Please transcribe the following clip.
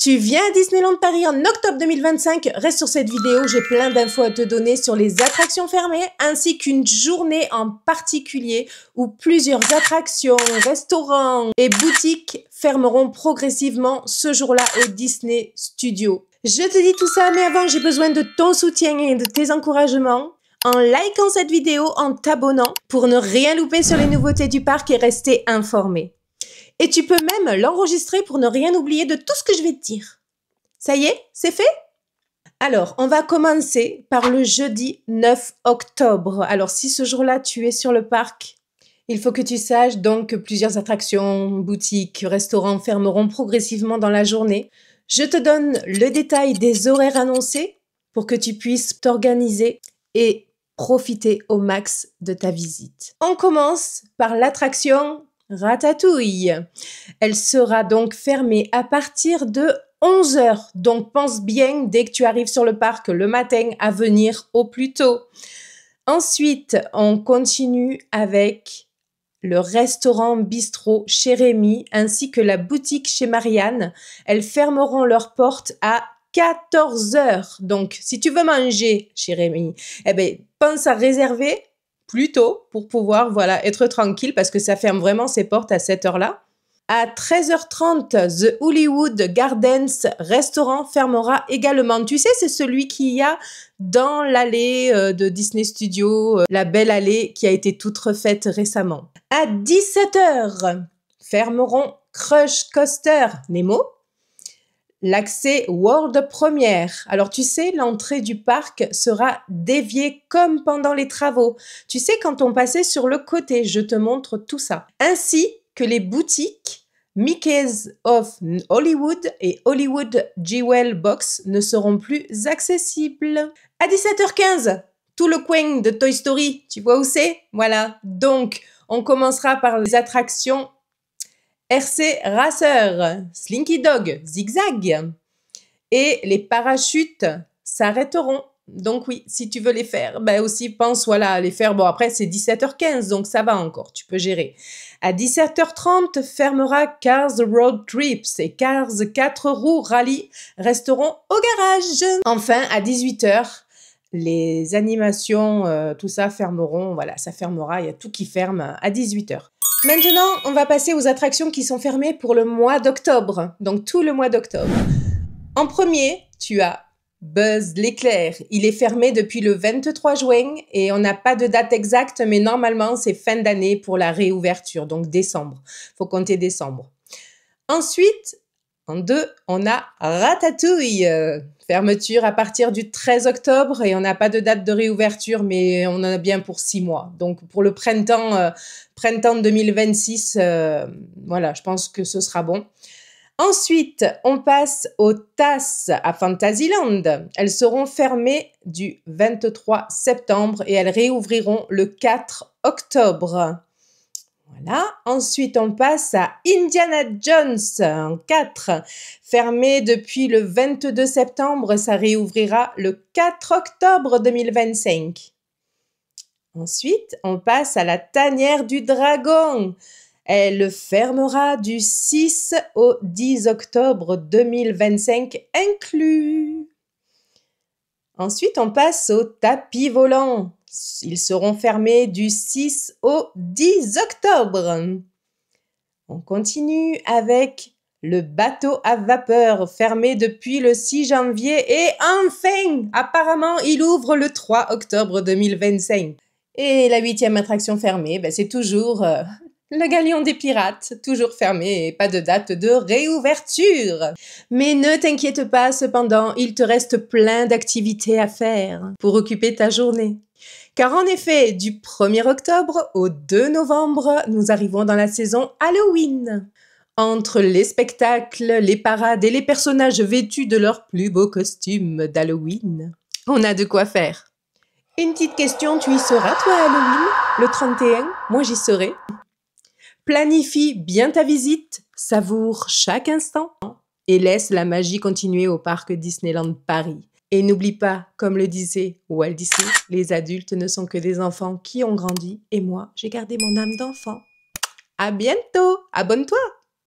Tu viens à Disneyland Paris en octobre 2025, reste sur cette vidéo, j'ai plein d'infos à te donner sur les attractions fermées ainsi qu'une journée en particulier où plusieurs attractions, restaurants et boutiques fermeront progressivement ce jour-là au Disney Studio. Je te dis tout ça, mais avant j'ai besoin de ton soutien et de tes encouragements en likant cette vidéo, en t'abonnant pour ne rien louper sur les nouveautés du parc et rester informé. Et tu peux même l'enregistrer pour ne rien oublier de tout ce que je vais te dire. Ça y est, c'est fait? Alors, on va commencer par le jeudi 9 octobre. Alors, si ce jour-là, tu es sur le parc, il faut que tu saches donc que plusieurs attractions, boutiques, restaurants fermeront progressivement dans la journée. Je te donne le détail des horaires annoncés pour que tu puisses t'organiser et profiter au max de ta visite. On commence par l'attraction Ratatouille. Elle sera donc fermée à partir de 11 h. Donc pense bien, dès que tu arrives sur le parc le matin, à venir au plus tôt. Ensuite, on continue avec le restaurant bistrot chez Rémi ainsi que la boutique chez Marianne. Elles fermeront leurs portes à 14 h. Donc, si tu veux manger chez Rémi, pense à réserver plus tôt pour pouvoir être tranquille parce que ça ferme vraiment ses portes à cette heure-là. À 13h30, The Hollywood Gardens restaurant fermera également. Tu sais, c'est celui qu'il y a dans l'allée de Disney Studio, la belle allée qui a été toute refaite récemment. À 17h, fermeront Crush Coaster Nemo. L'accès World Première. Alors, tu sais, l'entrée du parc sera déviée comme pendant les travaux. Tu sais, quand on passait sur le côté, je te montre tout ça. Ainsi que les boutiques Mickey's of Hollywood et Hollywood Jewel Box ne seront plus accessibles. À 17h15, tout le coin de Toy Story, tu vois où c'est? Voilà. Donc, on commencera par les attractions RC Racer, Slinky Dog, Zigzag. Et les parachutes s'arrêteront. Donc oui, si tu veux les faire, aussi pense à les faire. Bon, après, c'est 17h15, donc ça va encore, tu peux gérer. À 17h30, fermera Cars Road Trips et Cars 4 roues Rally resteront au garage. Enfin, à 18h, les animations, tout ça fermeront. Voilà, ça fermera, il y a tout qui ferme à 18h. Maintenant, on va passer aux attractions qui sont fermées pour le mois d'octobre, donc tout le mois d'octobre. En premier, tu as Buzz l'éclair. Il est fermé depuis le 23 juin et on n'a pas de date exacte, mais normalement, c'est fin d'année pour la réouverture, donc décembre. Faut compter décembre. Ensuite, en 2, on a Ratatouille. Fermeture à partir du 13 octobre et on n'a pas de date de réouverture, mais on en a bien pour 6 mois. Donc, pour le printemps 2026, je pense que ce sera bon. Ensuite, on passe aux tasses à Fantasyland. Elles seront fermées du 23 septembre et elles réouvriront le 4 octobre. Voilà. Ensuite, on passe à Indiana Jones en 4. Fermé depuis le 22 septembre, ça réouvrira le 4 octobre 2025. Ensuite, on passe à la tanière du dragon. Elle fermera du 6 au 10 octobre 2025 inclus. Ensuite, on passe aux tapis volants. Ils seront fermés du 6 au 10 octobre. On continue avec le bateau à vapeur, fermé depuis le 6 janvier et enfin, apparemment, il ouvre le 3 octobre 2025. Et la 8e attraction fermée, c'est toujours le Galion des Pirates, toujours fermé et pas de date de réouverture. Mais ne t'inquiète pas, cependant, il te reste plein d'activités à faire pour occuper ta journée. Car en effet, du 1er octobre au 2 novembre, nous arrivons dans la saison Halloween. Entre les spectacles, les parades et les personnages vêtus de leurs plus beaux costumes d'Halloween, on a de quoi faire. Une petite question, tu y seras toi à Halloween, le 31? Moi j'y serai. Planifie bien ta visite, savoure chaque instant et laisse la magie continuer au parc Disneyland Paris. Et n'oublie pas, comme le disait Walt Disney, les adultes ne sont que des enfants qui ont grandi et moi, j'ai gardé mon âme d'enfant. À bientôt! Abonne-toi!